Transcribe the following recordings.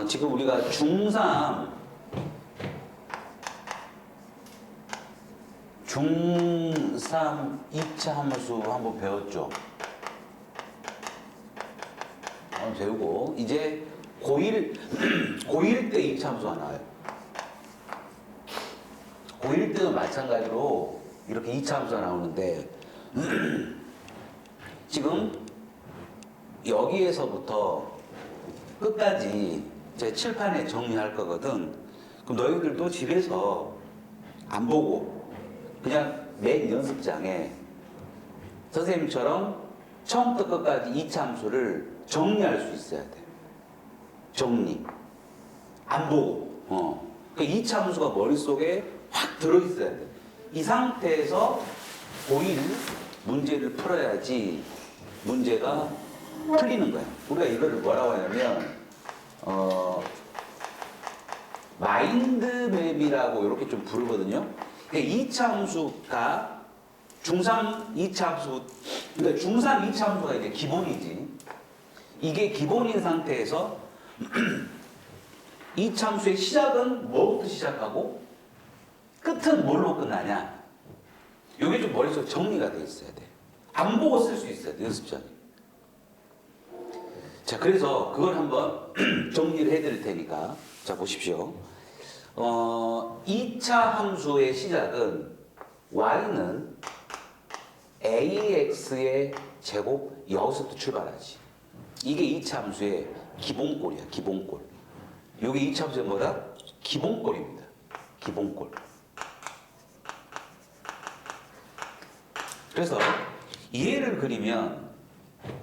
지금 우리가 중3 2차 함수 한번 배웠죠? 한번 배우고 이제 고1 때 2차 함수가 나와요. 고1 때도 마찬가지로 이렇게 2차 함수가 나오는데 지금 여기에서부터 끝까지 제 칠판에 정리할 거거든. 그럼 너희들도 집에서 안 보고 그냥 맨 연습장에 선생님처럼 처음부터 끝까지 2차 함수를 정리할 수 있어야 돼. 정리. 안 보고. 그 2차 함수가 머릿속에 확 들어있어야 돼. 이 상태에서 고1 문제를 풀어야지 문제가 틀리는 거야. 우리가 이거를 뭐라고 하냐면 마인드맵이라고 이렇게 좀 부르거든요. 2차 함수가 중3 2차 함수, 그러니까 중3 2차 함수가 이제 기본이지. 이게 기본인 상태에서 2차 함수의 시작은 뭐부터 시작하고 끝은 뭘로 끝나냐. 이게 좀 머릿속에 정리가 돼 있어야 돼. 안 보고 쓸 수 있어야 돼, 연습장에. 자, 그래서 그걸 한번 정리를 해드릴 테니까. 자, 보십시오. 2차 함수의 시작은 y는 ax의 제곱 여기서부터 출발하지. 이게 2차 함수의 기본꼴이야, 기본꼴. 이게 2차 함수의 뭐다? 기본꼴입니다. 기본꼴. 그래서 얘를 그리면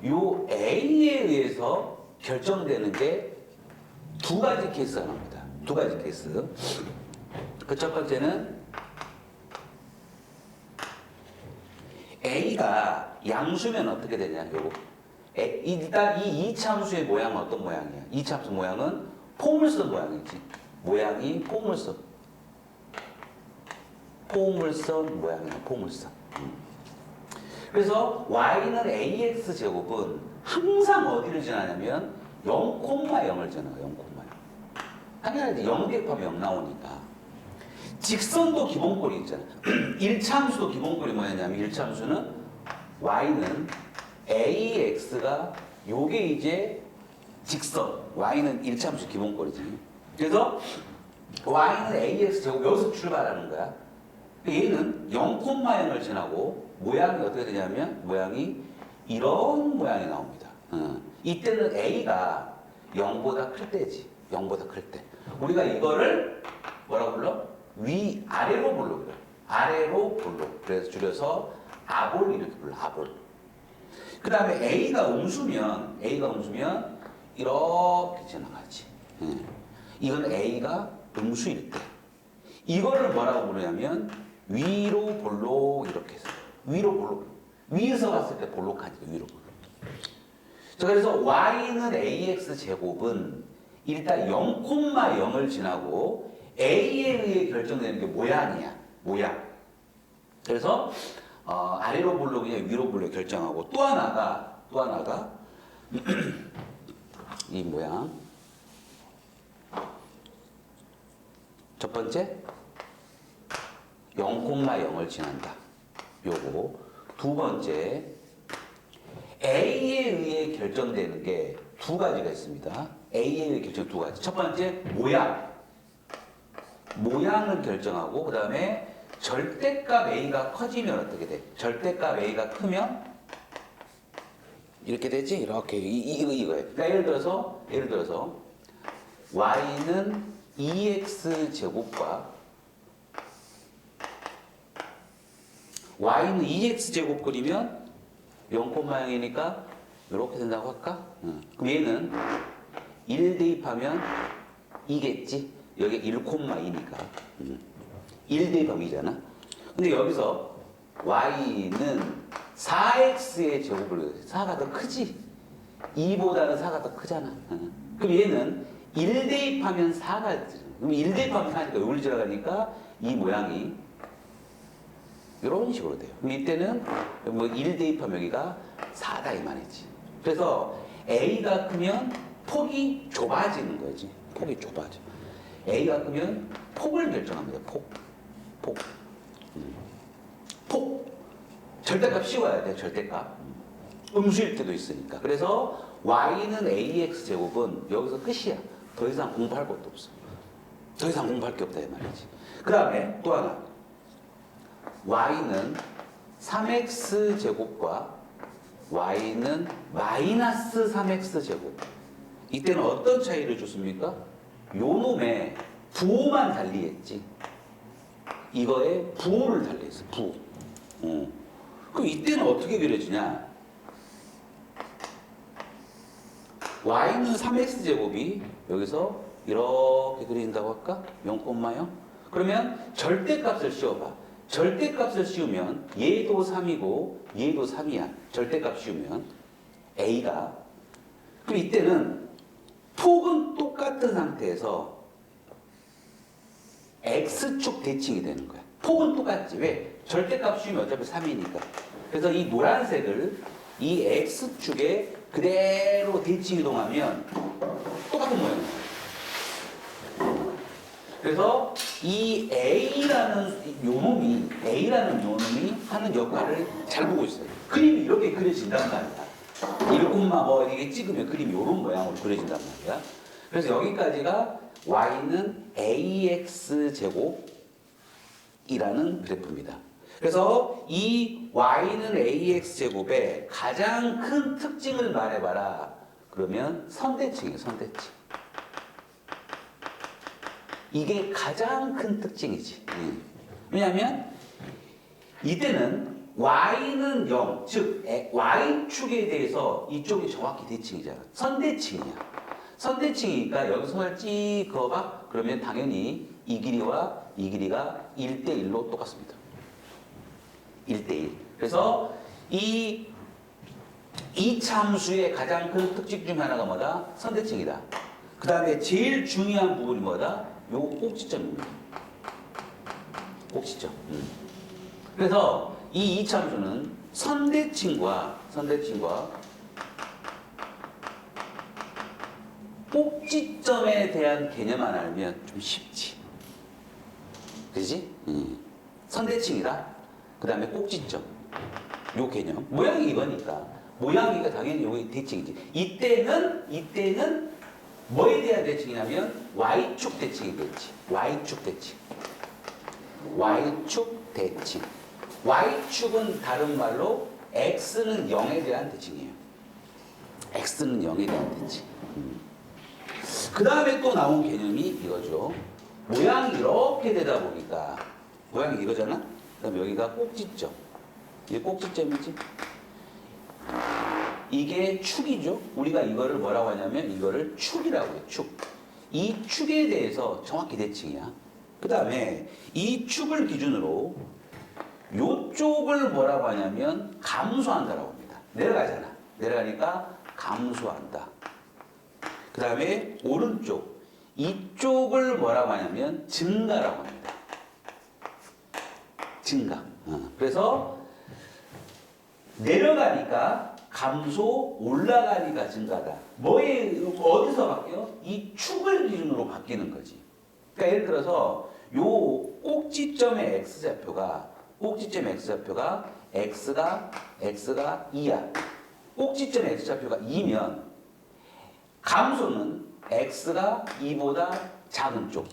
요 A에 의해서 결정되는 게 두 가지 케이스가 나옵니다. 두 가지 케이스. 그 첫 번째는 A가 양수면 어떻게 되냐, 요거. 일단 이 2차 함수의 모양은 어떤 모양이야? 2차 함수 모양은 포물선 모양이지. 모양이 포물선. 포물선 모양이야, 포물선. 그래서 y는 ax 제곱은 항상 어디를 지나냐면 0,0을 지나가. 0,0. 당연하지. 0 대입하면 0 나오니까. 직선도 기본꼴이 있잖아. 1차 함수도 기본꼴이 뭐였냐면 1차 함수는 y는 ax가 요게 이제 직선. y는 1차 함수 기본꼴이지. 그래서 y는 ax 제곱 여기서 출발하는 거야. 얘는 0,0을 지나고 모양이 어떻게 되냐면 모양이 이런 모양이 나옵니다. 이때는 a가 0보다 클 때지. 0보다 클 때. 우리가 이거를 뭐라고 불러? 아래로 불러. 그래. 아래로 불러. 그래서 줄여서 아볼 이렇게 불러. 아볼. 그 다음에 a가 음수면 이렇게 지나가지. 이건 a가 음수일 때. 이거를 뭐라고 부르냐면 위로 볼록 이렇게 해서 위로 볼록. 위에서 봤을 때 볼록하니까 위로 볼록. 자, 그래서 y는 ax 제곱은 일단 0,0을 지나고 a에 의해 결정되는 게 모양이야. 모양. 그래서 아래로 볼록이냐 위로 볼록 결정하고 또 하나가 이 모양. 첫 번째 0,0을 지난다. 요거. 두 번째 A에 의해 결정되는 게 두 가지가 있습니다. A에 의해 결정 두 가지. 첫 번째 모양. 모양을 결정하고 그 다음에 절대값 A가 커지면 어떻게 돼? 절대값 A가 크면 이렇게 되지? 이렇게 이거예요. 그러니까 예를 들어서 Y는 2x 제곱과 y는 2x 제곱 그리면 0,0이니까 이렇게 된다고 할까? 그럼 얘는 1 대입하면 2겠지? 여기 1,2니까 1 대입하면 2잖아. 근데 여기서 y는 4x의 제곱을 그려. 4가 더 크지? 2보다는 4가 더 크잖아. 그럼 얘는 1 대입하면 4가 그럼 1 대입하면 4니까 여기를 지나가니까 이 모양이 이런 식으로 돼요. 그럼 이때는 뭐 1 대입하면 여기가 4다 이 말이지. 그래서 A가 크면 폭이 좁아지는 거지. 폭이 좁아져. A가 크면 폭을 결정합니다. 폭. 폭. 절대값 씌워야 돼. 절대값. 음수일 때도 있으니까. 그래서 y는 ax 제곱은 여기서 끝이야. 더 이상 공부할 것도 없어. 더 이상 공부할 게 없다 이 말이지. 그 다음에 또 하나. y는 3x 제곱과 y는 마이너스 3x 제곱. 이때는 어떤 차이를 줬습니까? 요 놈의 부호만 달리했지. 이거에 부호를 달리했어. 부호. 그럼 이때는 어떻게 그려지냐? y는 3x 제곱이 여기서 이렇게 그린다고 할까? 0,0. 그러면 절대값을 씌워봐. 절대값을 씌우면 얘도 3이고 얘도 3이야. 절대값 씌우면 a가. 그럼 이때는 폭은 똑같은 상태에서 x축 대칭이 되는 거야. 폭은 똑같지. 왜? 절대값 씌우면 어차피 3이니까. 그래서 이 노란색을 이 x축에 그대로 대칭 이동하면 똑같은 모양이에요. 그래서 이 A라는 요놈이 하는 역할을 잘 보고 있어요. 그림이 이렇게 그려진단 말이야. 1콤마 뭐 이게 찍으면 그림이 이런 모양으로 그려진단 말이야. 그래서 여기까지가 y는 ax 제곱이라는 그래프입니다. 그래서 이 y는 ax 제곱의 가장 큰 특징을 말해봐라. 그러면 선대칭이에요. 선대칭. 이게 가장 큰 특징이지. 왜냐하면 이때는 y는 0, 즉 y축에 대해서 이쪽이 정확히 대칭이잖아. 선대칭이야. 선대칭이니까 여기 손을 찍 그어봐. 그러면 당연히 이 길이와 이 길이가 1대1로 똑같습니다. 1대1. 그래서 이 참수의 가장 큰 특징 중 하나가 뭐다? 선대칭이다. 그 다음에 제일 중요한 부분이 뭐다? 요 꼭지점입니다. 꼭지점. 그래서 이 이참수는 선대칭과 꼭지점에 대한 개념만 알면 좀 쉽지. 그지? 선대칭이다. 그 다음에 꼭지점. 요 개념. 모양이 이거니까. 모양이가 당연히 여기 대칭이지. 이때는 뭐에 대한 대칭이냐면 y축 대칭이 되지. y축 대칭. y축 대칭. y축은 다른 말로 x는 0에 대한 대칭이에요. x는 0에 대한 대칭. 그 다음에 또 나온 개념이 이거죠. 모양이 이렇게 되다 보니까 모양이 이거잖아. 그 다음에 여기가 꼭지점. 이게 꼭지점이지. 이게 축이죠. 우리가 이거를 뭐라고 하냐면 이거를 축이라고 해요. 축. 이 축에 대해서 정확히 대칭이야. 그 다음에 이 축을 기준으로 요쪽을 뭐라고 하냐면 감소한다라고 합니다. 내려가잖아. 내려가니까 감소한다. 그 다음에 오른쪽. 이쪽을 뭐라고 하냐면 증가라고 합니다. 증가. 그래서 내려가니까 감소, 올라가니까 증가다. 어디서 바뀌어? 이 축을 기준으로 바뀌는 거지. 그러니까 예를 들어서 요 꼭지점의 x좌표가 x가 2야. 꼭지점의 x좌표가 2면 감소는 x가 2보다 작은 쪽.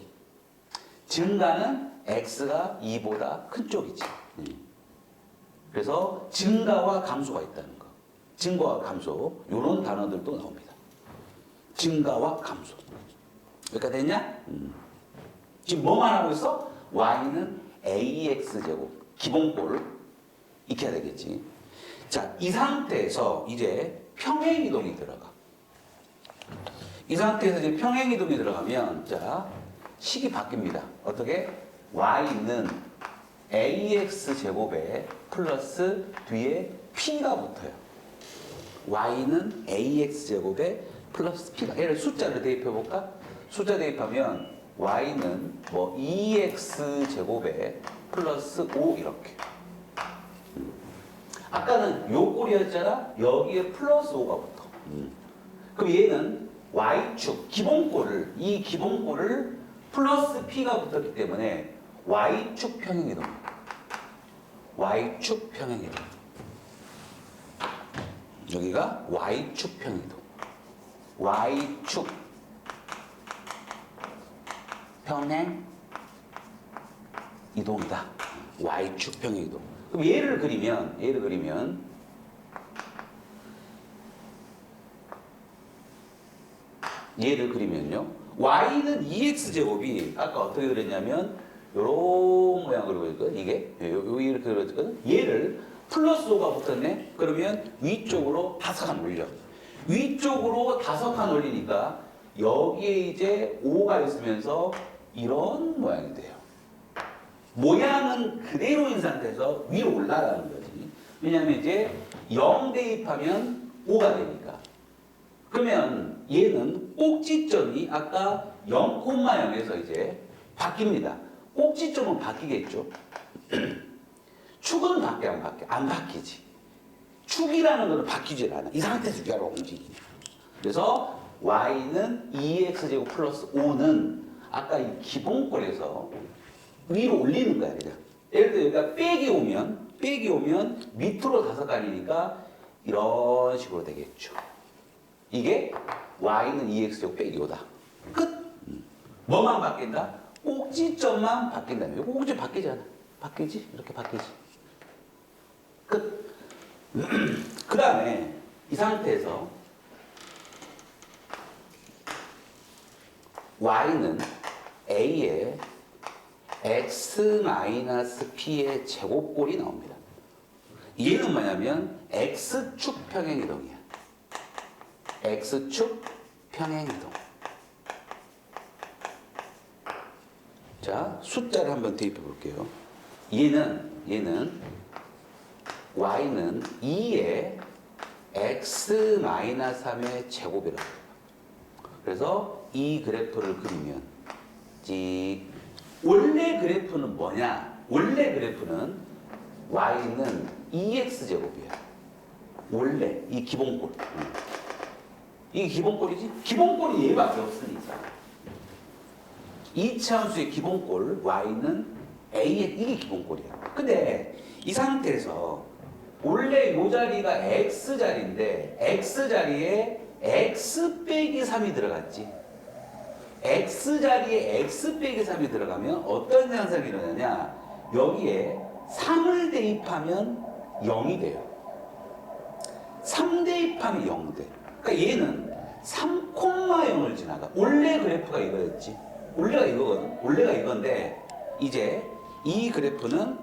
증가는 x가 2보다 큰 쪽이지. 그래서 증가와 감소가 있다는 거. 증가와 감소. 이런 단어들도 나옵니다. 증가와 감소. 여기까지 됐냐? 지금 뭐만 하고 있어? y는 ax 제곱. 기본꼴 익혀야 되겠지. 자, 이 상태에서 이제 평행이동이 들어가. 이 상태에서 이제 평행이동이 들어가면 자, 식이 바뀝니다. 어떻게? y는 ax 제곱에 플러스 뒤에 p가 붙어요. y는 ax 제곱에 플러스 p가. 얘를 숫자를 대입해 볼까? 숫자 대입하면 y는 뭐 2x 제곱에 플러스 5 이렇게. 아까는 요 꼴이었잖아. 여기에 플러스 5가 붙어. 그럼 얘는 y축 기본꼴을 이 기본꼴을 플러스 p가 붙었기 때문에 y축 평행이동. y축 평행이동. 여기가 y축 평행이동. y축 평행 이동이다. y축 평행 이동. 그럼 얘를 그리면 얘를 그리면요. y는 2x제곱이 아까 어떻게 그렸냐면 요런 모양으로 그렸거든. 이게 이렇게 그렸거든. 얘를 플러스 5가 붙었네. 그러면 위쪽으로 5칸 올려. 위쪽으로 5칸 올리니까 여기에 이제 5가 있으면서 이런 모양이 돼요. 모양은 그대로인 상태에서 위로 올라가는 거지. 왜냐하면 이제 0 대입하면 5가 되니까. 그러면 얘는 꼭지점이 아까 0,0에서 이제 바뀝니다. 꼭지점은 바뀌겠죠. 축은 바뀌어 안 바뀌어? 안 바뀌지. 축이라는 거는 바뀌질 않아. 이 상태에서 위아래로 움직이냐. 그래서 y는 2x제곱 플러스 5는 아까 이 기본꼴에서 위로 올리는 거야. 그냥. 예를 들어 여기가 빼기 오면 밑으로 5칸이니까 이런 식으로 되겠죠. 이게 y는 2x제곱 빼기 5다. 끝. 뭐만 바뀐다? 꼭지점만 바뀐다며. 꼭지 바뀌지 않아. 바뀌지? 이렇게 바뀌지. 끝. 그 다음에 이 상태에서 y는 a의 x-p의 제곱꼴이 나옵니다. 얘는 뭐냐면 x축 평행이동이야. x축 평행이동. 자, 숫자를 한번 대입해 볼게요. 얘는 y는 2의 x-3의 제곱이라고. 그래서 이 그래프를 그리면 원래 그래프는 뭐냐? 원래 그래프는 y는 2x제곱이야. 원래 이 기본꼴. 이게 기본꼴이지? 기본꼴이 얘밖에 없으니까. 이차함수의 기본꼴 y는 a의 이게 기본꼴이야. 근데 이 상태에서 원래 이 자리가 x자리인데 x자리에 x 빼기 3이 들어갔지. x자리에 x 빼기 3이 들어가면 어떤 현상이 일어나냐. 여기에 3을 대입하면 0이 돼요. 3 대입하면 0 돼. 그러니까 얘는 3,0을 지나가. 원래 그래프가 이거였지. 원래가 이거거든. 원래가 이건데 이제 이 그래프는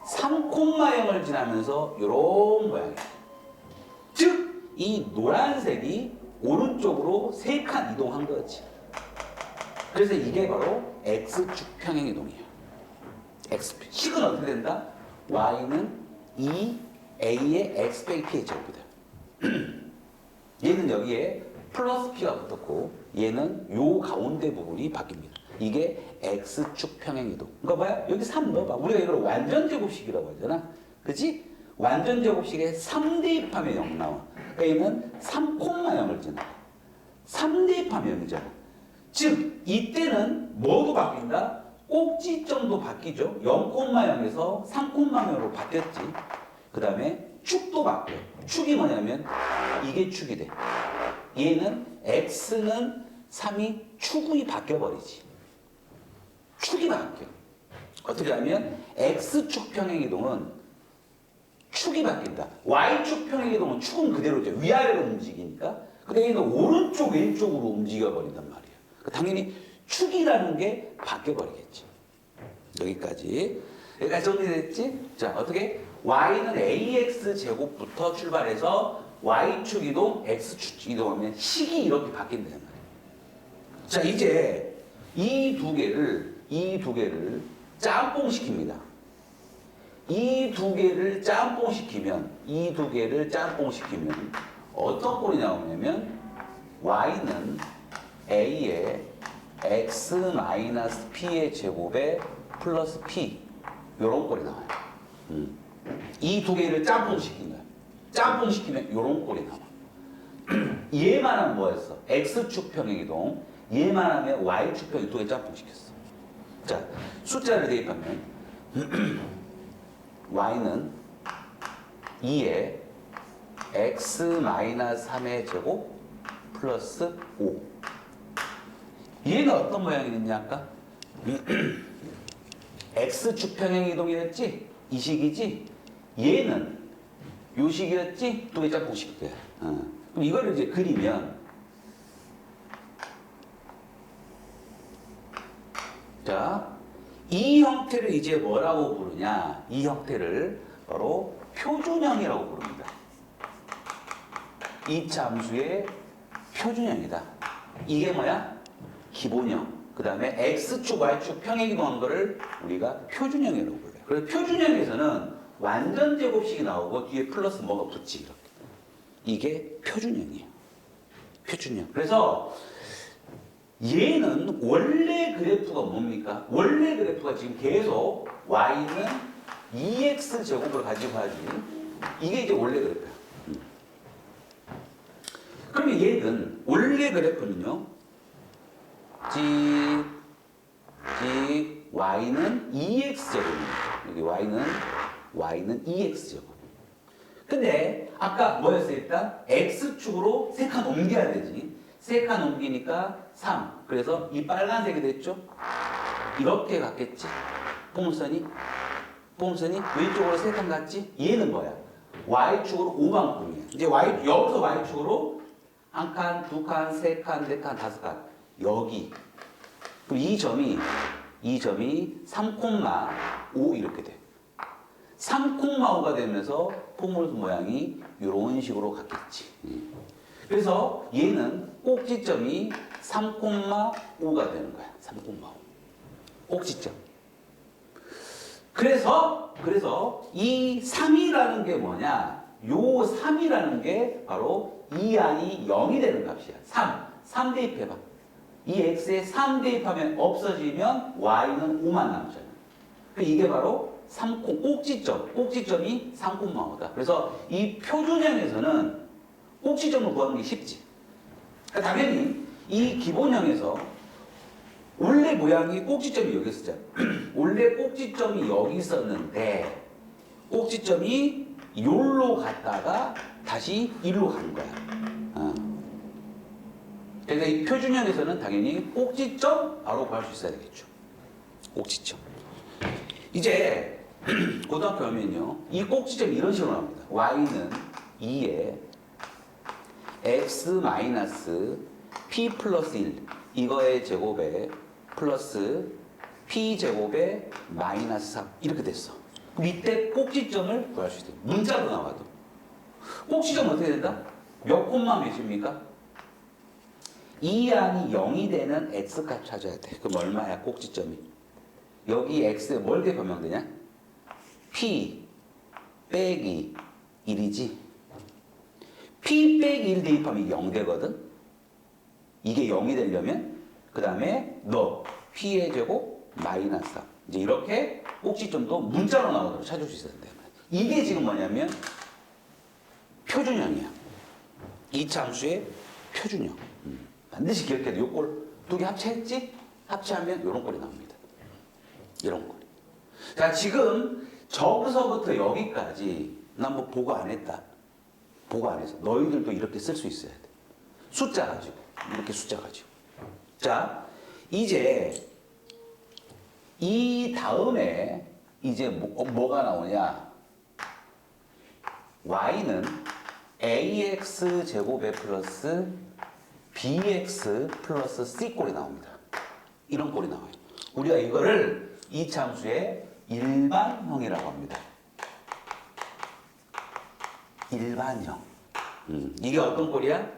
3,0을 지나면서 이런 모양이야. 즉 이 노란색이 오른쪽으로 3칸 이동한 거지. 그래서 이게 바로 x축 평행이동이야. 식은 어떻게 된다? y는 2a의 x 빼기 p의 제곱이다. 얘는 여기에 플러스 p가 붙었고 얘는 요 가운데 부분이 바뀝니다. 이게 x축 평행이동. 그러니까 뭐야? 여기 3 넣어봐. 우리가 이걸 완전 제곱식이라고 하잖아. 그치? 완전 제곱식에 3 대입하면 0 나와. 그러니까 얘는 3,0을 지나. 3 대입하면 0이잖아. 즉 이때는 뭐도 바뀐다? 꼭지점도 바뀌죠. 0,0에서 3,0으로 바뀌었지. 그 다음에 축도 바뀌어. 축이 뭐냐면 이게 축이 돼. 얘는 x는 3이 축이 바뀌어버리지. 축이 바뀌어. 어떻게 하면 x축 평행이동은 축이 바뀐다. y축 평행이동은 축은 그대로죠. 위아래로 움직이니까. 근데 얘는 오른쪽 왼쪽으로 움직여버린단 말이야. 당연히 축이라는 게 바뀌어버리겠지. 여기까지 정리됐지? 자, 어떻게? y는 ax 제곱부터 출발해서 y축 이동, x축 이동하면 식이 이렇게 바뀐다는 말이야. 자, 이제 이 두 개를 짬뽕시킵니다. 이 두 개를 짬뽕시키면 어떤 꼴이 나오냐면 y는 a의 x-p의 제곱에 플러스 p 요런 꼴이 나와요. 이 두 개를 짬뽕시킨 거야. 짬뽕시키면 요런 꼴이 나와. 얘만 하면 뭐였어? x축 평행이동. 얘만 하면 y축 평행 두 개 짬뽕시켰어. 자, 숫자를 대입하면 y는 2에 x-3의 제곱 플러스 5. 얘는 어떤 모양이었냐 아까? x축 평행 이동이었지? 이 식이지? 얘는 요 식이었지? 두 개 짬뽕시킬 거야. 그럼 이거를 이제 그리면 자, 이 형태를 이제 뭐라고 부르냐? 이 형태를 바로 표준형이라고 부릅니다. 이차 함수의 표준형이다. 이게 뭐야? 기본형. 그 다음에 x축, y축 평행 이동한 거를 우리가 표준형이라고 불러요. 그래서 표준형에서는 완전 제곱식이 나오고 뒤에 플러스 뭐가 붙지 이렇게. 이게 표준형이에요. 표준형. 그래서 얘는 원래 그래프가 뭡니까? 원래 그래프가 지금 계속 y는 2x 제곱을 가지고 하지. 이게 이제 원래 그래프야. 그러면 얘는 원래 그래프는요. y는 2x 제곱입니다. 여기 y는 2x 제곱. 근데 아까 뭐였어요? 일단 x축으로 3칸 옮겨야 되지. 3칸 옮기니까 3. 그래서 이 빨간색이 됐죠? 이렇게 갔겠지. 포물선이 왼쪽으로 3칸 갔지? 얘는 뭐야? y축으로 5만큼이야. 이제 여기서 y축으로 1칸, 2칸, 3칸, 4칸, 5칸. 여기. 그럼 이 점이 3,5 이렇게 돼. 3,5가 되면서 포물선 모양이 이런 식으로 갔겠지. 그래서 얘는 꼭지점이 3,5가 되는 거야. 3,5. 꼭지점. 그래서 이 3이라는 게 뭐냐? 요 3이라는 게 바로 이 안이 0이 되는 값이야. 3 대입해봐. 이 x에 3 대입하면 없어지면 y는 5만 남잖아. 이게 바로 꼭지점이 3,5다. 그래서 이 표준형에서는 꼭지점을 구하는 게 쉽지. 그러니까 당연히 이 기본형에서 원래 모양이 꼭지점이 여기 있었잖아. 원래 꼭지점이 여기 있었는데 꼭지점이 여기로 갔다가 다시 이리로 가는 거야. 그래서 이 표준형에서는 당연히 꼭지점 바로 구할 수 있어야 되겠죠. 꼭지점. 이제 고등학교 가면요. 이 꼭지점이 이런 식으로 나옵니다. y는 2에 x p 플러스 1 이거의 제곱에 플러스 p 제곱에 마이너스 3 이렇게 됐어. 밑에 꼭지점을 구할 수 있어요. 문자로 나와도. 꼭지점 어떻게 된다? 몇 콤마 몇입니까? 이 안이 0이 되는 x값 찾아야 돼. 그럼 얼마야 꼭지점이? 여기 x에 뭘 대입하면 되냐? p 빼기 1이지. p 빼기 1 대입하면 0 되거든. 이게 0이 되려면 그 다음에 너 p의 제곱 마이너스 3. 이제 이렇게 꼭지점도 문자로 나오도록 찾을 수 있어야 돼. 이게 지금 뭐냐면 표준형이야. 이차 함수의 표준형. 반드시 기억해야 돼. 요 꼴 두 개 합체했지? 합체하면 이런 꼴이 나옵니다. 이런 꼴. 자, 지금 저기서부터 여기까지 난 뭐 보고 안 했다. 보고 안 했어. 너희들도 이렇게 쓸 수 있어야 돼. 숫자 가지고. 이렇게 숫자 가지고. 자, 이제 이 다음에 이제 뭐가 나오냐? y는 ax 제곱에 플러스 bx 플러스 c 꼴이 나옵니다. 이런 꼴이 나와요. 우리가 이거를 이 함수의 일반형이라고 합니다. 일반형. 이게 어떤 꼴이야?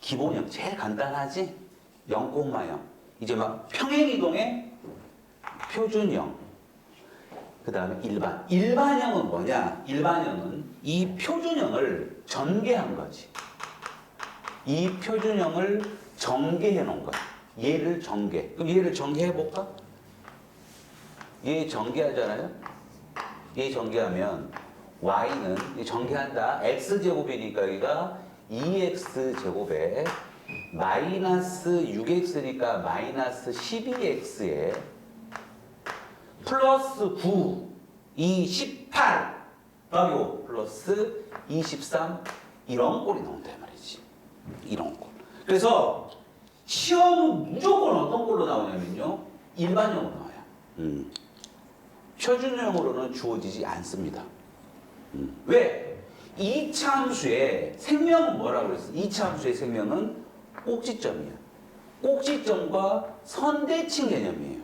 기본형. 제일 간단하지? 0,0. 이제 막 평행이동의 표준형. 그 다음에 일반. 일반형은 뭐냐? 일반형은 이 표준형을 전개한 거지. 이 표준형을 전개해 놓은 거야. 얘를 전개. 그럼 얘를 전개해 볼까? 얘 전개하잖아요? 얘 전개하면 y는 전개한다. x제곱이니까 여기가 2x 제곱에 마이너스 6x니까 마이너스 12x에 플러스 9, 18 더하기 5 플러스 23 이런 꼴이 나온다 이 말이지. 이런 꼴. 그래서 시험은 무조건 어떤 꼴로 나오냐면요. 일반형으로 나와요. 표준형으로는 주어지지 않습니다. 왜? 이차함수의 생명은 뭐라고 그랬어? 이차함수의 생명은 꼭지점이야. 꼭지점과 선대칭 개념이에요.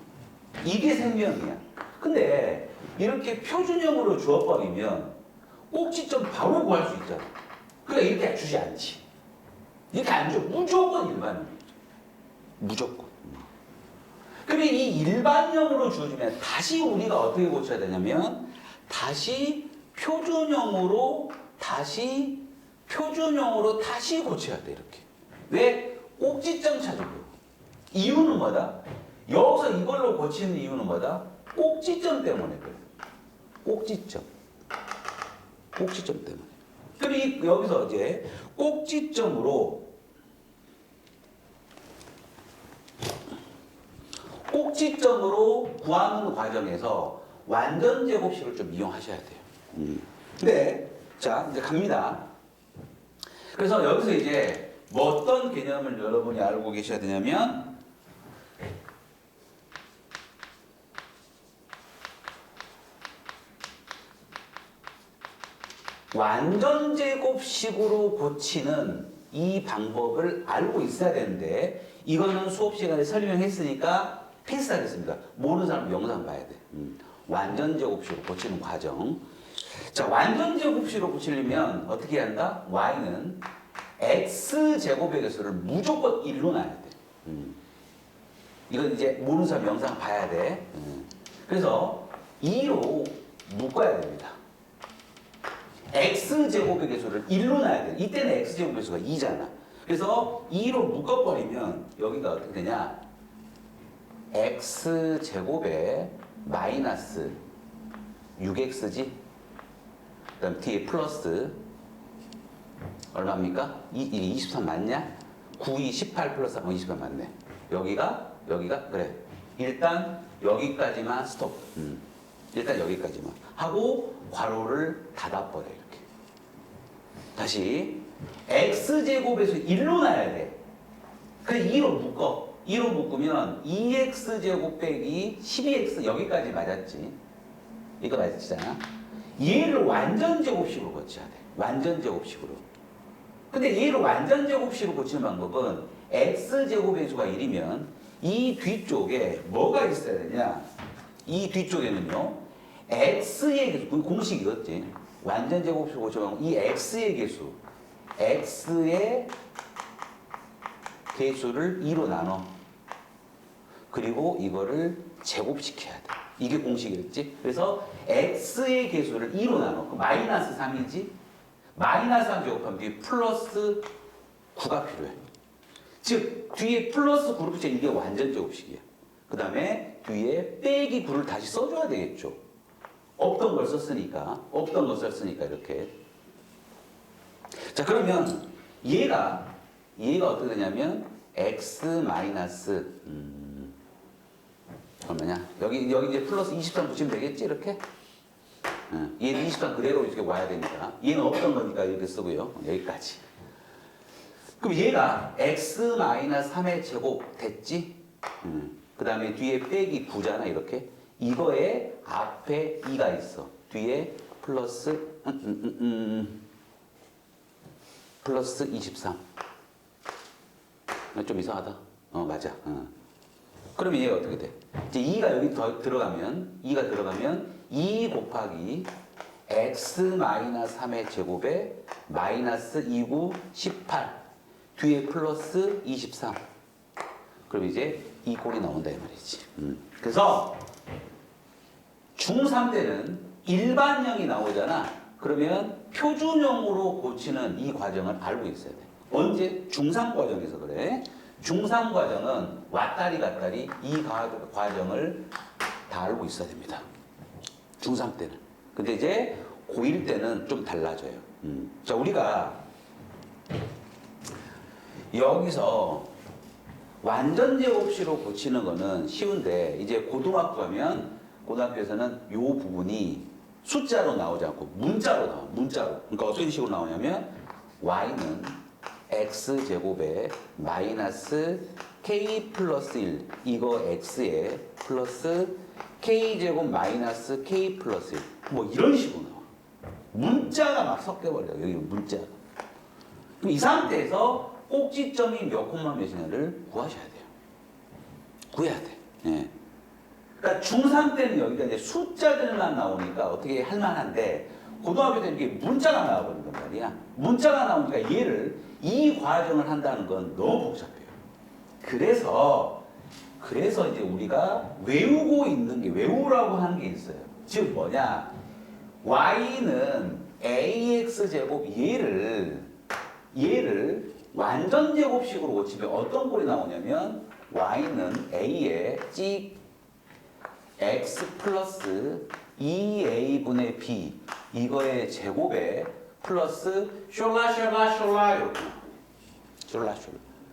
이게 생명이야. 근데 이렇게 표준형으로 주어버리면 꼭지점 바로 구할 수 있잖아. 그러니까 이렇게 주지 않지. 이렇게 안 줘. 무조건 일반형. 무조건. 그러면 이 일반형으로 주어지면 다시 우리가 어떻게 고쳐야 되냐면 다시 표준형으로 다시 고쳐야 돼 이렇게. 왜? 꼭지점 찾으려고. 이유는 뭐다? 여기서 이걸로 고치는 이유는 뭐다? 꼭지점 때문에 그래. 꼭지점 때문에. 그럼 여기서 이제 꼭지점으로 구하는 과정에서 완전 제곱식을 좀 이용하셔야 돼요. 네, 자 이제 갑니다. 그래서 여기서 이제 뭐 어떤 개념을 여러분이 알고 계셔야 되냐면 완전 제곱식으로 고치는 이 방법을 알고 있어야 되는데 이거는 수업 시간에 설명했으니까 패스하겠습니다. 모르는 사람 영상 봐야 돼. 완전 제곱식으로 고치는 과정. 자, 완전 제곱식으로 고치려면 어떻게 해야 한다? y는 x 제곱의 개수를 무조건 1로 놔야 돼. 이건 이제 모르는 사람 영상 봐야 돼. 그래서 2로 묶어야 됩니다. x 제곱의 개수를 1로 놔야 돼. 이때는 x 제곱 개수가 2잖아. 그래서 2로 묶어버리면 여기가 어떻게 되냐? x 제곱에 마이너스 6x지. 그 다음 뒤에 플러스 얼마입니까? 이게 23 맞냐? 9, 2, 18 플러스 23 맞네. 여기가 그래. 일단 여기까지만 스톱. 일단 여기까지만 하고 괄호를 닫아버려 이렇게. 다시 x제곱에서 1로 놔야 돼. 그래 2로 묶어. 2로 묶으면 2x제곱 빼기 12x 여기까지 맞았지. 이거 맞았잖아. 얘를 완전 제곱식으로 고쳐야 돼. 완전 제곱식으로. 근데 얘를 완전 제곱식으로 고치는 방법은 x제곱의 수가 1이면 이 뒤쪽에 뭐가 있어야 되냐? 이 뒤쪽에는요. x의 개수, 공식이었지. 완전 제곱식으로 고쳐면 이 x의 개수, x의 개수를 2로 나눠. 그리고 이거를 제곱시켜야 돼. 이게 공식이었지. 그래서 x의 개수를 2로 나눠. 그럼 마이너스 3이지. 마이너스 3 제곱하면 뒤에 플러스 9가 필요해. 즉 뒤에 플러스 9를 붙여 이게 완전 제곱식이야. 그 다음에 뒤에 빼기 9를 다시 써줘야 되겠죠. 없던 걸 썼으니까 이렇게. 자 그러면 얘가 어떻게 되냐면 x 마이너스 얼마냐? 여기 이제 플러스 23 붙이면 되겠지 이렇게. 얘는 23 그대로 이렇게 와야 되니까 얘는 없던 거니까 이렇게 쓰고요. 여기까지. 그럼 얘가 x 마이너스 3의 제곱 됐지? 그 다음에 뒤에 빼기 9잖아 이렇게. 이거에 앞에 2가 있어. 뒤에 플러스 플러스 23. 좀 이상하다. 맞아. 그러면 얘가 어떻게 돼? 이제 2가 여기 더 들어가면 2 곱하기 x 마이너스 3의 제곱에 마이너스 29, 18 뒤에 플러스 23. 그럼 이제 이 꼴이 나온다 이 말이지. 그래서 중3 때는 일반형이 나오잖아. 그러면 표준형으로 고치는 이 과정을 알고 있어야 돼. 언제? 중3 과정에서 그래. 중3 과정은 왔다리 갔다리 이 과정을 다 알고 있어야 됩니다. 중3 때는. 근데 이제 고1 때는 좀 달라져요. 자, 우리가 여기서 완전 제곱식으로 고치는 거는 쉬운데 이제 고등학교 가면 고등학교에서는 요 부분이 숫자로 나오지 않고 문자로 나와. 문자로. 그러니까 어떤 식으로 나오냐면 y는 x제곱에 마이너스 k 플러스 1 이거 x에 플러스 k제곱 마이너스 k 플러스 1 뭐 이런 식으로 나와. 문자가 막 섞여버려요. 여기 문자가. 그럼 이 상태에서 꼭지점이 몇 콤마 몇이냐를 구하셔야 돼요. 구해야 돼. 예. 그러니까 중3 때는 여기가 이제 숫자들만 나오니까 어떻게 할 만한데 고등학교 때는 이게 문자가 나와버린단 말이야. 문자가 나오니까 얘를 이 과정을 한다는 건 너무 복잡해요. 그래서 이제 우리가 외우고 있는 게 외우라고 하는 게 있어요. 즉 뭐냐? y는 ax 제곱 얘를 완전 제곱식으로 고치면 어떤 꼴이 나오냐면 y는 a에 찍 x 플러스 2a분의 b 이거의 제곱에 플러스 숄라 이렇게 숄라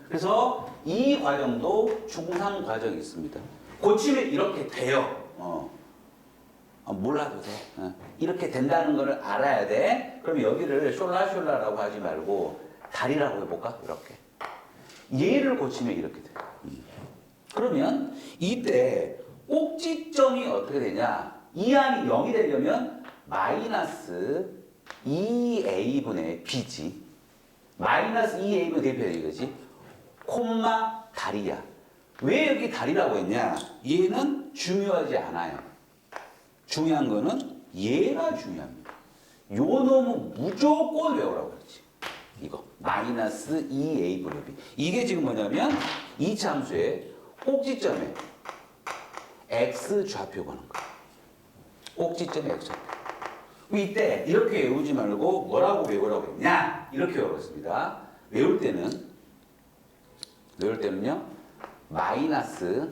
그래서 이 과정도 중3 과정이 있습니다. 고치면 이렇게 돼요. 몰라도 돼. 이렇게 된다는 걸 알아야 돼. 그럼 여기를 숄라라고 하지 말고 다리라고 해볼까? 이렇게. 얘를 고치면 이렇게 돼. 그러면 이때 꼭지점이 어떻게 되냐? 이 항이 0이 되려면 마이너스 2a분의 b지. 마이너스 2a분의 대표야 이거지. 콤마 다리야. 왜 여기 다리라고 했냐? 얘는 중요하지 않아요. 중요한 거는 얘가 중요합니다. 요 놈은 무조건 외우라고 그랬지. 이거 마이너스 2a분의 b. 이게 지금 뭐냐면 이 참수의 꼭지점에 x 좌표 거는 거야. 꼭지점에 x 좌표. 이때 이렇게 외우지 말고 뭐라고 외우라고 했냐? 이렇게 외웠습니다. 외울 때는요. 마이너스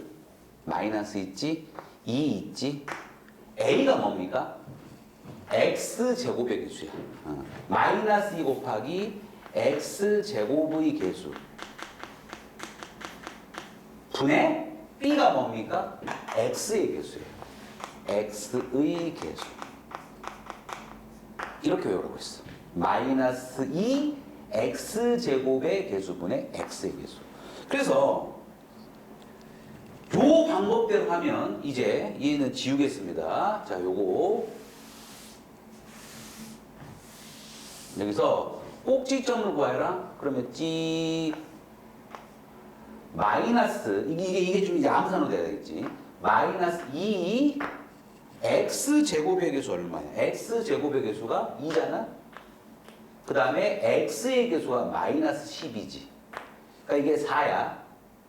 있지? 2 있지? a가 뭡니까? x제곱의 개수야. 마이너스 2 곱하기 x제곱의 개수. 분의 b가 뭡니까? x의 개수예요. x의 개수. 이렇게 외우라고 했어. 마이너스 2 x제곱의 개수분의 x의 개수. 그래서 요 방법대로 하면 이제 얘는 지우겠습니다. 자, 요거 여기서 꼭지점을 구하여라. 그러면 마이너스 이게 좀 이제 암산으로 돼야 되겠지. 마이너스 2 x 제곱의 개수 얼마야? x 제곱의 개수가 2잖아. 그 다음에 x의 개수가 마이너스 10이지. 그러니까 이게 4야.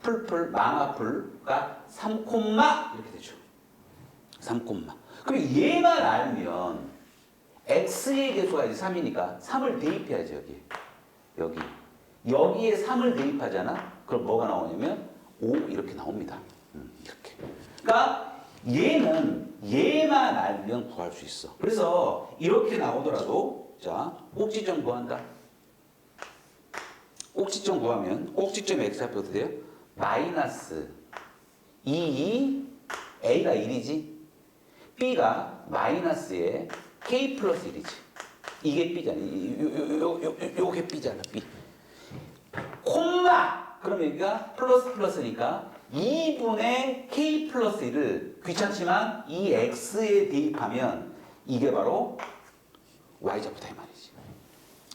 풀풀 망아풀가 3 콤마 이렇게 되죠. 3 콤마. 그럼 얘만 알면 x의 개수가 이제 3이니까 3을 대입해야지 여기에 3을 대입하잖아. 그럼 뭐가 나오냐면 5 이렇게 나옵니다. 이렇게. 그러니까 얘만 알면 구할 수 있어. 그래서 이렇게 나오더라도 자 꼭지점 구한다. 꼭지점 구하면 꼭지점 x좌표 어떻게 돼요? 마이너스 2 a가 1이지. b가 마이너스에 k 플러스 1이지. 이게 b잖아. 요게 b잖아. b. 콤마. 그럼 여기가 플러스니까 2분의 k 플러스 1을 귀찮지만 이 x에 대입하면 이게 바로 y좌표다 이 말이지.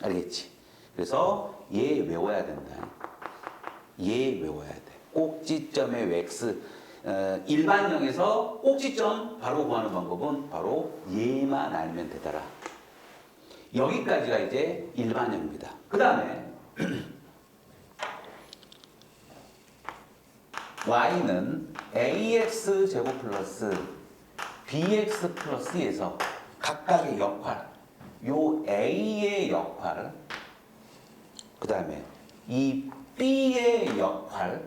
알겠지? 그래서 얘 외워야 된다. 얘 외워야 돼. 꼭지점의 x. 일반형에서 꼭지점 바로 구하는 방법은 바로 얘만 알면 되더라. 여기까지가 이제 일반형입니다. 그 다음에 y는 ax 제곱 플러스 bx 플러스에서 각각의 역할, 요 a의 역할, 그 다음에 이 b의 역할,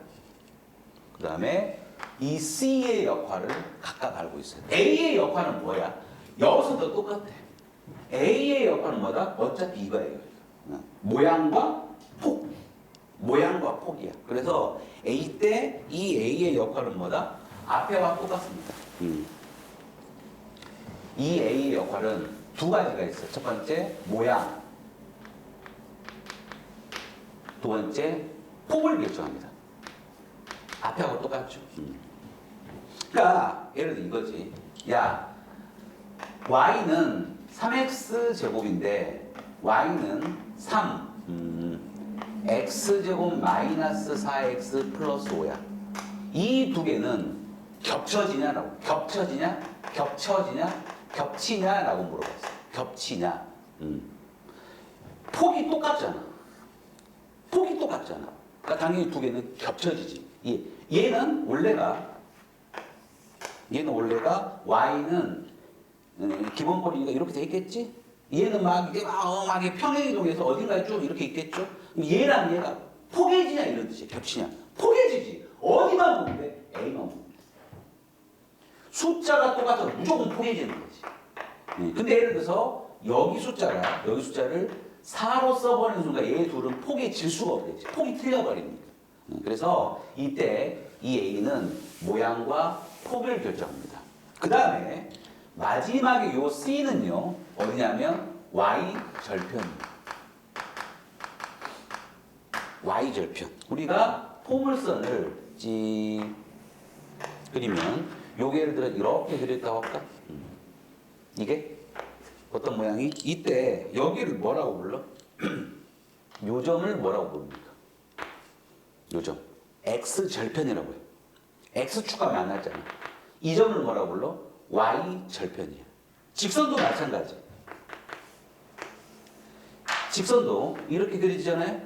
그 다음에 이 c의 역할을 각각 알고 있어요. a의 역할은 뭐야? 여기서도 똑같아. a의 역할은 뭐다? 어차피 이거예요. 모양과 폭. 폭이야. 그래서 A 때 이 A의 역할은 뭐다? 앞에와 똑같습니다. 이 A의 역할은 두 가지가 있어요. 첫 번째, 모양. 두 번째, 폭을 결정합니다. 앞에하고 똑같죠. 그러니까 예를 들어 이거지. 야, y는 3x 제곱인데 y는 x 제곱 마이너스 4x 플러스 5야. 이 두 개는 겹쳐지냐라고. 겹치냐라고 물어봤어. 겹치냐. 폭이 똑같잖아. 그러니까 당연히 두 개는 겹쳐지지. 얘는 원래가 y는 기본꼴이니까 이렇게 돼 있겠지? 얘는 막 이게 평행이동해서 어딘가에 쭉 이렇게 있겠죠? 그럼 얘랑 얘가 포개지냐 이런 뜻이야. 겹치냐? 포개지지. 어디만 보면 돼? A만 보면 돼. 숫자가 똑같아도 무조건 포개지는 거지. 근데 예를 들어서 여기 숫자를 4로 써버리는 순간 얘 둘은 포개질 수가 없겠지. 폭이 틀려버리니까. 그래서 이때 이 A는 모양과 폭을 결정합니다. 그 다음에 마지막에 요 C는요 어디냐면 Y절편입니다. Y절편. 우리가 포물선을 그리면 요게 예를 들어 이렇게 그렸다고 할까? 이게 어떤 모양이? 이때 여기를 뭐라고 불러? 요점을 뭐라고 부릅니까? 요점. X절편이라고 해요. X축과 만났잖아. 이 점을 뭐라고 불러? Y절편이야. 직선도 마찬가지. 직선도 이렇게 그려지잖아요.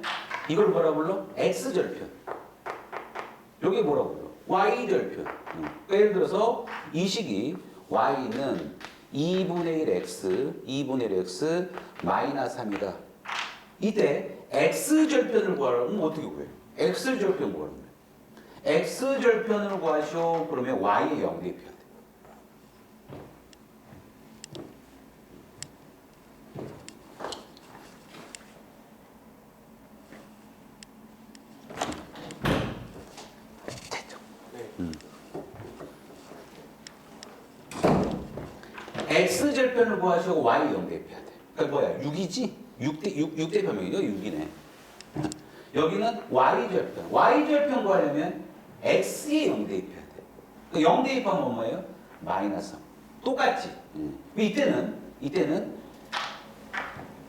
이걸 뭐라고 불러? X절편. 여기 뭐라고 불러? Y절편. 예를 들어서 이 식이 Y는 2분의 1 X 마이너스 3이다. 이때 X절편을 구하려면 어떻게 구해요? X절편 구하려면 X절편을 구하시오. 그러면 Y의 0 대입해야 돼. 됐죠? X절편을 구하시고 Y 0 대입해야 돼. 그러니까 뭐야? 6이지? 6대 변명이죠? 6이네. 여기는 Y절편. Y절편 구하려면 X에 0 대입해야 돼. 그러니까 0 대입하면 뭐예요? 마이너스 3. 똑같지? 이때는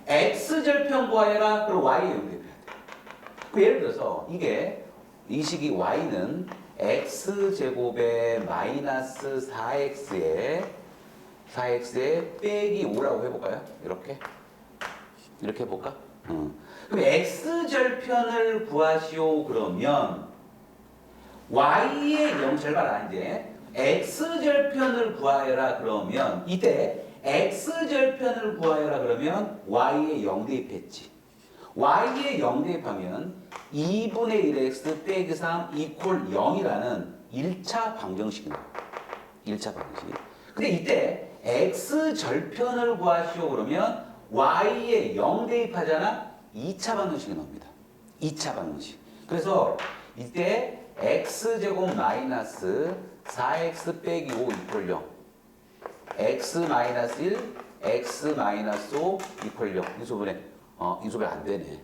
X절편 구하여라. 그럼 Y에 0 대입해야 돼. 그 예를 들어서 이 식이 Y는 X제곱에 마이너스 4X에 빼기 5라고 해볼까요? 이렇게 해볼까? 그럼 X절편을 구하시오. 그러면 Y의 0 절반 이제 X절편을 구하여라. 그러면 이때 X절편을 구하여라. 그러면 Y의 0 대입했지. Y의 0 대입하면 2분의 1X 빼기 3 이퀄 0이라는 1차 방정식이 나와요. 1차 방정식. 근데 이때 X절편을 구하시오. 그러면 Y에 0 대입하잖아. 2차 방정식이 나옵니다. 2차 방정식. 그래서 이때 X제곱 마이너스 4X 빼기 5 이퀄 0. X 마이너스 1, X 마이너스 5 이퀄 0. 인수분해. 인수분해 안 되네.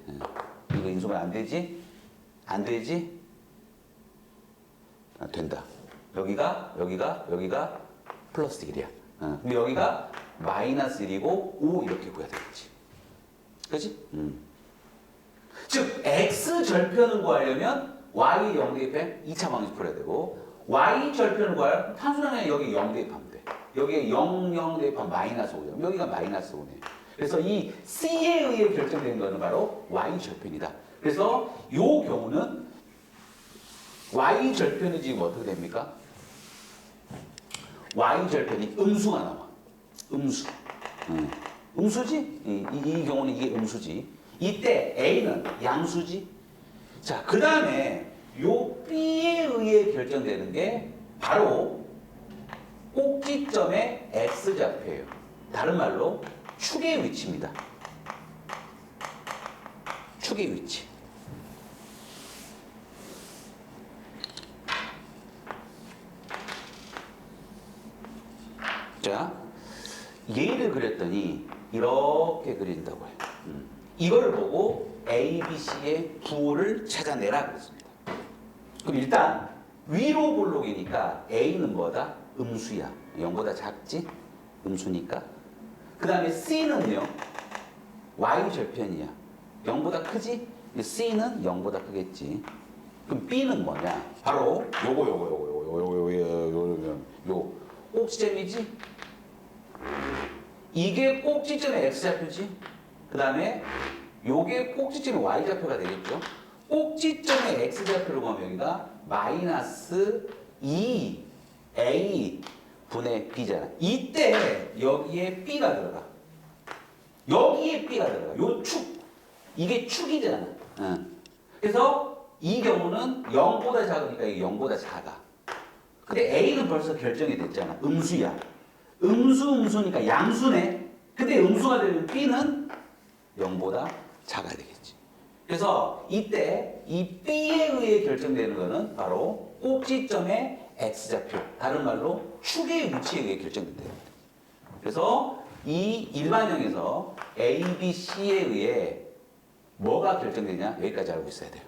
이거 인수분해 안 되지? 안 되지? 된다. 여기가 플러스 1이야. 그럼 여기가 마이너스 1이고 5 이렇게 구해야 되겠지. 그렇지? 즉 X절편을 구하려면 Y 0 대입해 2차 방정식 풀어야 되고 Y절편을 구하려면 탄수량에 여기 0 대입하면 돼. 여기에 0 대입하면 마이너스 5죠. 여기가 마이너스 5네. 그래서 이 C에 의해 결정된 것은 바로 Y절편이다. 그래서 이 경우는 Y절편이 지금 어떻게 됩니까? Y절편이 음수가 나와. 음수지? 이 경우는 이게 음수지. 이때 A는 양수지. 자, 그 다음에 요 B에 의해 결정되는 게 바로 꼭지점의 X좌표예요. 다른 말로 축의 위치입니다. 축의 위치. 자, 얘를 그렸더니 이렇게 그린다고 해요. 이걸 보고 A, B, C의 부호를 찾아내라 그랬습니다. 그럼 일단 위로 볼록이니까 A는 뭐다? 음수야. 0보다 작지? 음수니까. 그 다음에 C는요, Y 절편이야. 0보다 크지? C는 0보다 크겠지. 그럼 B는 뭐냐? 바로 요거 꼭지점이지? 이게 꼭지점의 X좌표지? 그 다음에 요게 꼭지점의 Y좌표가 되겠죠? 꼭지점의 X좌표를 보면 여기가 마이너스 2A 분의 B잖아. 이때 여기에 B가 들어가. 여기에 B가 들어가. 요 축. 이게 축이잖아. 그래서 이 경우는 0보다 작으니까 이게 0보다 작아. 근데 A는 벌써 결정이 됐잖아. 음수야. 음수니까 양수네. 근데 음수가 되면 B는 0보다 작아야 되겠지. 그래서 이때 이 B에 의해 결정되는 것은 바로 꼭지점의 X좌표. 다른 말로 축의 위치에 의해 결정된다. 그래서 이 일반형에서 A, B, C에 의해 뭐가 결정되냐? 여기까지 알고 있어야 돼요.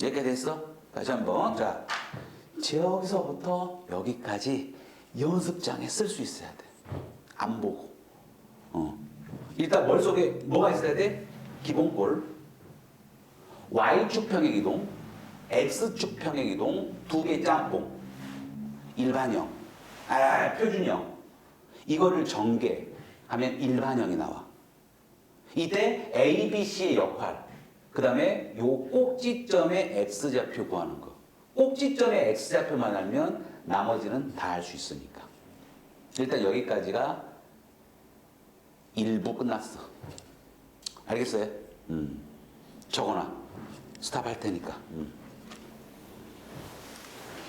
여기까지 됐어? 다시 한번. 자, 저기서부터 여기까지 연습장에 쓸 수 있어야 돼. 안 보고. 일단 머릿속에 뭐가 있어야 돼? 기본꼴, Y축 평행 이동, X축 평행 이동, 두 개 짬뽕, 일반형, 표준형. 이거를 전개하면 일반형이 나와. 이때 A, B, C의 역할, 그 다음에 요 꼭지점의 X좌표 구하는 거. 꼭지점의 X좌표만 알면 나머지는 다 알 수 있으니까. 일단 여기까지가 1부 끝났어. 알겠어요? 적어놔. 스탑할 테니까.